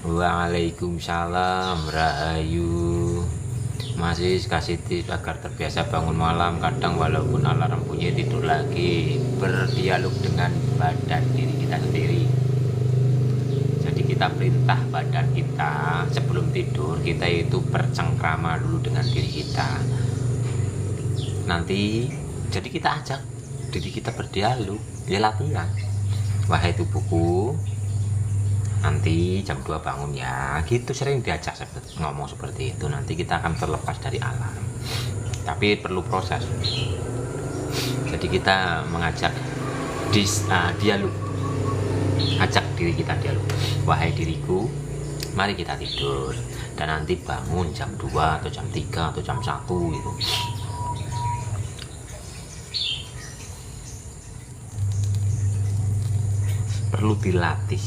Waalaikumsalam, Rahayu. Masih kasih tips agar terbiasa bangun malam. Kadang walaupun alarm bunyi tidur lagi. Berdialog dengan badan diri kita sendiri. Jadi kita perintah badan kita sebelum tidur, kita itu bercengkrama dulu dengan diri kita. Nanti jadi kita ajak diri kita berdialog, ya latihan. Wahai tubuhku, nanti jam 2 bangun ya, gitu sering diajak ngomong seperti itu. Nanti kita akan terlepas dari alarm, tapi perlu proses. Jadi kita mengajak dialog, ajak diri kita dialog. Wahai diriku, mari kita tidur, dan nanti bangun jam 2 atau jam 3 atau jam 1 gitu. Perlu dilatih.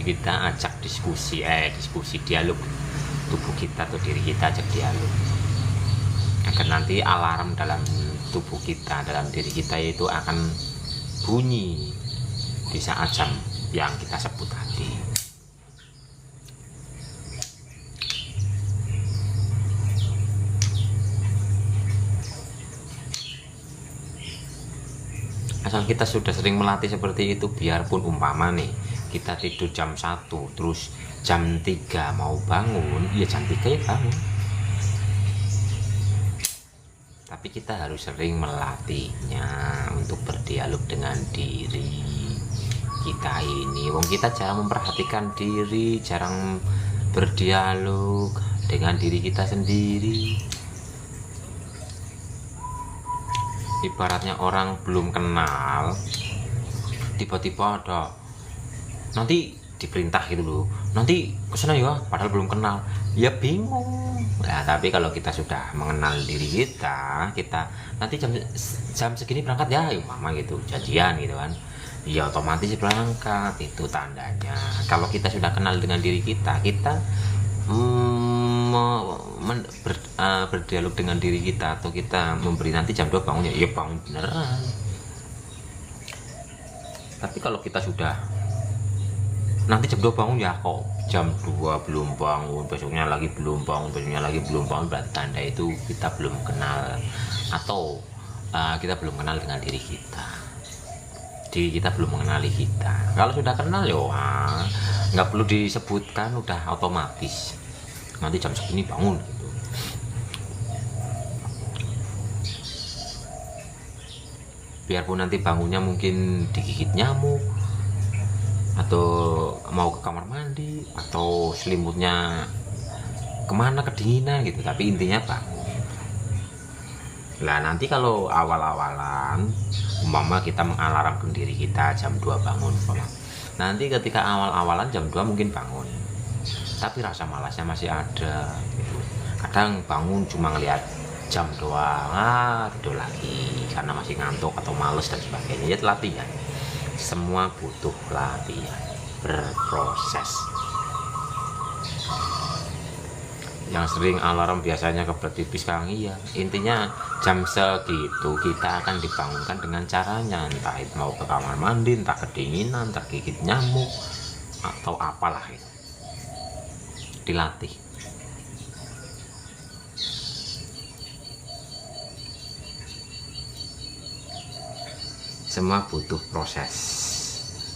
Kita ajak diskusi dialog tubuh kita atau diri kita, ajak dialog agar nanti alarm dalam tubuh kita, dalam diri kita itu akan bunyi di saat jam yang kita sebut tadi. Asal kita sudah sering melatih seperti itu, biarpun umpama nih kita tidur jam 1 terus jam 3 mau bangun, ya jam 3 ya bangun. Tapi kita harus sering melatihnya untuk berdialog dengan diri kita ini. Wong kita jarang memperhatikan diri, jarang berdialog dengan diri kita sendiri. Ibaratnya orang belum kenal, tiba-tiba ada nanti diperintah gitu loh, nanti kesana ya, padahal belum kenal, ya bingung. Nah, tapi kalau kita sudah mengenal diri kita nanti jam segini berangkat ya, mama gitu, janjian gitu kan, ya otomatis berangkat. Itu tandanya kalau kita sudah kenal dengan diri kita berdialog dengan diri kita, atau kita memberi nanti jam 2 bangunnya, ya bangun beneran. Tapi kalau kita sudah nanti jam 2 bangun ya kok jam 2 belum bangun, besoknya lagi belum bangun, berarti tanda itu kita belum kenal, atau kita belum kenal dengan diri kita belum mengenali kita. Kalau sudah kenal ya nggak perlu disebutkan, udah otomatis nanti jam segini bangun gitu. Biarpun nanti bangunnya mungkin digigit nyamuk, atau mau ke kamar mandi, atau selimutnya kemana kedinginan gitu, tapi intinya bangun. Lah nanti kalau awal-awalan umpama kita mengalarmkan diri kita jam 2 bangun, nanti ketika awal-awalan jam 2 mungkin bangun, tapi rasa malasnya masih ada gitu. Kadang bangun cuma ngeliat jam doang, tidur lagi karena masih ngantuk atau males dan sebagainya. Ya latihan, semua butuh latihan, berproses. Yang sering alarm biasanya kebelet pipis sekarang, iya, intinya jam segitu kita akan dibangunkan dengan caranya, entah itu mau ke kamar mandi, entah kedinginan, entah gigit nyamuk, atau apalah itu, dilatih. Semua butuh proses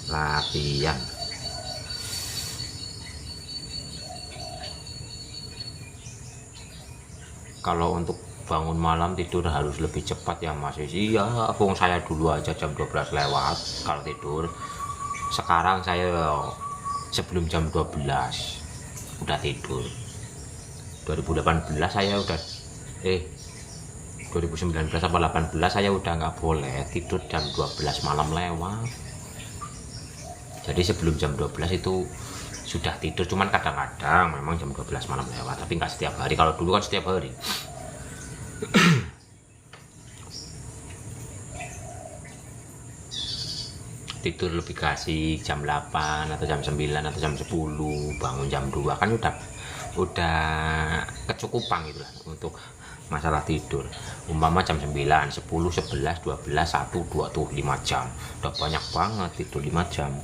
latihan. Kalau untuk bangun malam tidur harus lebih cepat ya Mas. Iya, abang saya dulu aja jam 12 lewat kalau tidur. Sekarang saya sebelum jam 12 udah tidur. 2018 saya udah 2019 apa 18 saya udah nggak boleh tidur jam 12 malam lewat. Jadi sebelum jam 12 itu sudah tidur, cuman kadang-kadang memang jam 12 malam lewat, tapi nggak setiap hari. Kalau dulu kan setiap hari. Tidur lebih kasih jam 8 atau jam 9 atau jam 10, bangun jam 2 kan udah kecukupan gitu lah untuk masalah tidur. Umpama jam 9, 10, 11, 12, 1, 2 tuh 5 jam. Udah banyak banget tidur 5 jam.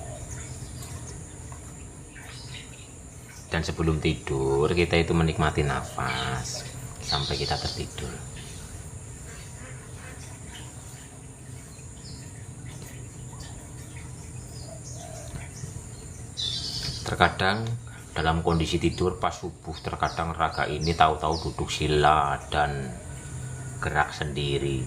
Dan sebelum tidur kita itu menikmati nafas sampai kita tertidur. Terkadang dalam kondisi tidur pas subuh, terkadang raga ini tahu-tahu duduk sila dan gerak sendiri.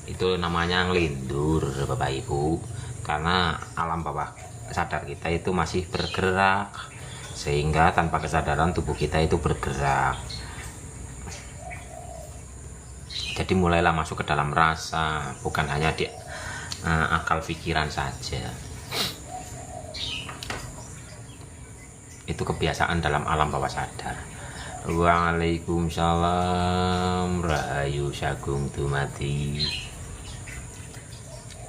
Itu namanya ngelindur Bapak Ibu, karena alam bawah sadar kita itu masih bergerak, sehingga tanpa kesadaran tubuh kita itu bergerak. Jadi mulailah masuk ke dalam rasa, bukan hanya di akal pikiran saja. Itu kebiasaan dalam alam bawah sadar. Waalaikumsalam, rahayu sagung dumadi.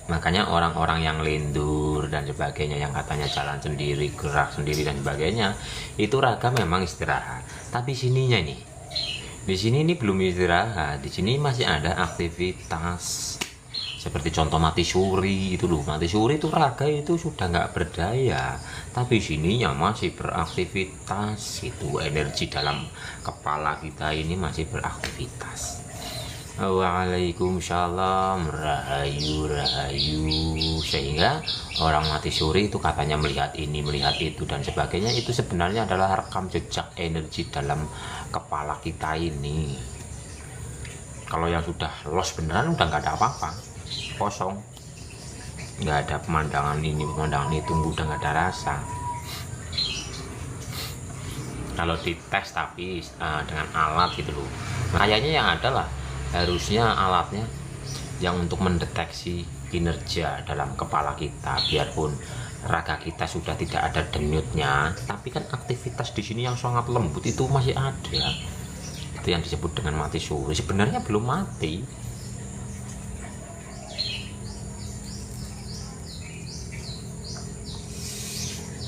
Makanya orang-orang yang lindur dan sebagainya, yang katanya jalan sendiri, gerak sendiri dan sebagainya, itu raga memang istirahat. Tapi sininya nih, di sini ini belum istirahat, di sini masih ada aktivitas. Seperti contoh mati suri itu loh, mati suri itu raga itu sudah nggak berdaya, tapi sininya masih beraktivitas. Itu energi dalam kepala kita ini masih beraktivitas. Waalaikumsalam, rahayu rahayu. Sehingga orang mati suri itu katanya melihat ini, melihat itu dan sebagainya, itu sebenarnya adalah rekam jejak energi dalam kepala kita ini. Kalau yang sudah lost beneran udah nggak ada apa-apa, kosong, nggak ada pemandangan ini pemandangan itu, udah nggak ada rasa. Kalau dites tapi dengan alat gitu loh, kayaknya yang ada lah, harusnya alatnya yang untuk mendeteksi kinerja dalam kepala kita. Biarpun raga kita sudah tidak ada denyutnya, tapi kan aktivitas di sini yang sangat lembut itu masih ada. Itu yang disebut dengan mati suri. Sebenarnya belum mati.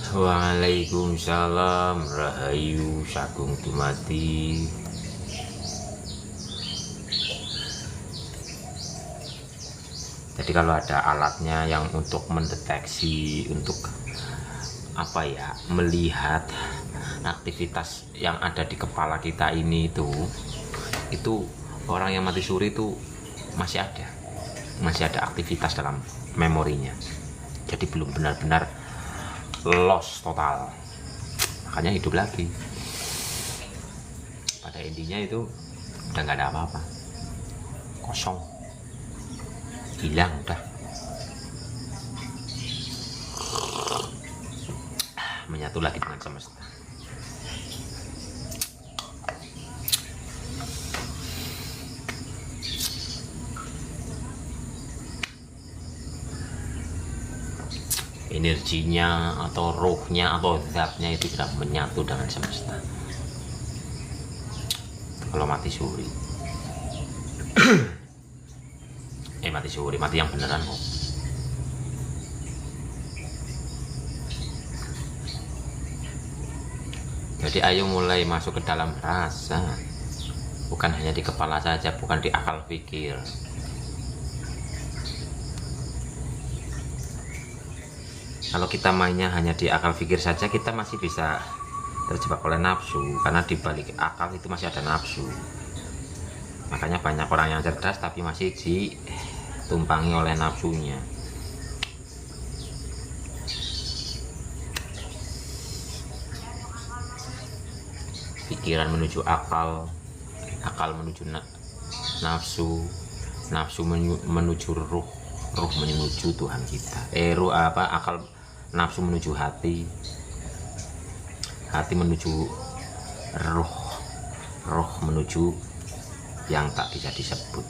Waalaikumsalam, rahayu sagung dumadi. Jadi kalau ada alatnya yang untuk mendeteksi, untuk apa ya, melihat aktivitas yang ada di kepala kita ini, itu orang yang mati suri itu masih ada aktivitas dalam memorinya. Jadi belum benar-benar lost total, makanya hidup lagi. Pada intinya itu udah nggak ada apa-apa, kosong, hilang udah, menyatu lagi dengan semesta. Energinya atau rohnya atau zatnya itu sudah menyatu dengan semesta. Kalau mati suri mati yang beneran kok. Jadi ayo mulai masuk ke dalam rasa, bukan hanya di kepala saja, bukan di akal pikir. Kalau kita mainnya hanya di akal pikir saja, kita masih bisa terjebak oleh nafsu, karena di balik akal itu masih ada nafsu. Makanya banyak orang yang cerdas tapi masih ditumpangi oleh nafsunya. Pikiran menuju akal, akal menuju nafsu, nafsu menuju ruh, ruh menuju Tuhan kita. Akal, nafsu menuju hati, hati menuju roh, roh menuju yang tak bisa disebut.